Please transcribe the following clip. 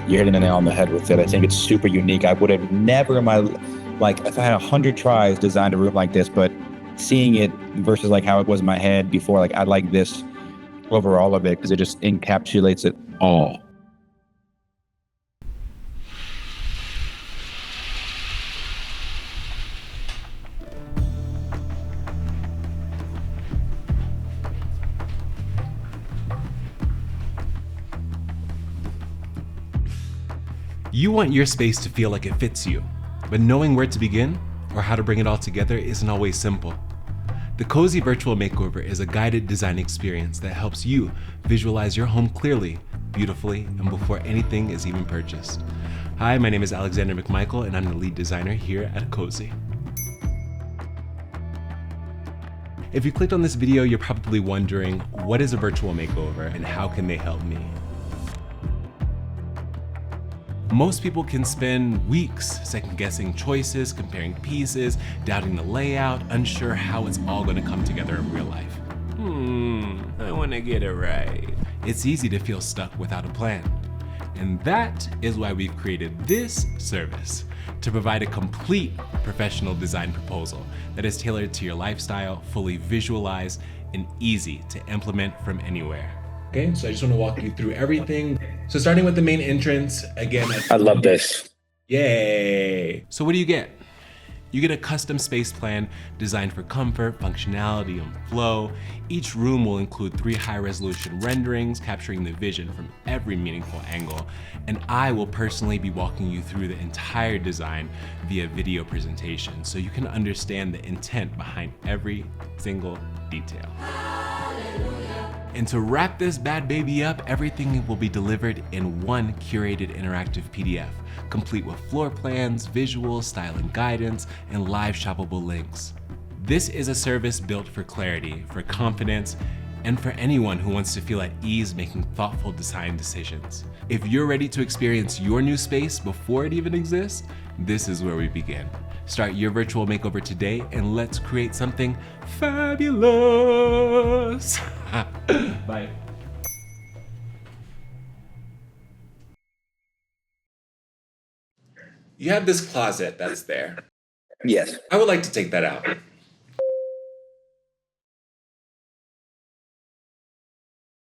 you're hitting the nail on the head with it. I think it's super unique. I would have never in my, like, if I had 100 tries, designed a room like this, but seeing it versus like how it was in my head before, like I like this over all of it because it just encapsulates it all. You want your space to feel like it fits you, but knowing where to begin or how to bring it all together isn't always simple. The Co.Z Virtual Makeover is a guided design experience that helps you visualize your home clearly, beautifully, and before anything is even purchased. Hi, my name is Alexander McMichael, and I'm the lead designer here at Co.Z. If you clicked on this video, you're probably wondering, what is a virtual makeover and how can they help me? Most people can spend weeks second-guessing choices, comparing pieces, doubting the layout, unsure how it's all going to come together in real life. I want to get it right. It's easy to feel stuck without a plan. And that is why we've created this service to provide a complete professional design proposal that is tailored to your lifestyle, fully visualized, and easy to implement from anywhere. Okay, so I just want to walk you through everything. So starting with the main entrance, again. I love this. Yay! So what do you get? You get a custom space plan designed for comfort, functionality, and flow. Each room will include 3 high-resolution renderings capturing the vision from every meaningful angle. And I will personally be walking you through the entire design via video presentation so you can understand the intent behind every single detail. And to wrap this bad baby up, everything will be delivered in one curated interactive PDF, complete with floor plans, visuals, styling guidance, and live shoppable links. This is a service built for clarity, for confidence, and for anyone who wants to feel at ease making thoughtful design decisions. If you're ready to experience your new space before it even exists, this is where we begin. Start your virtual makeover today and let's create something fabulous. Bye. You have this closet that's there. Yes. I would like to take that out.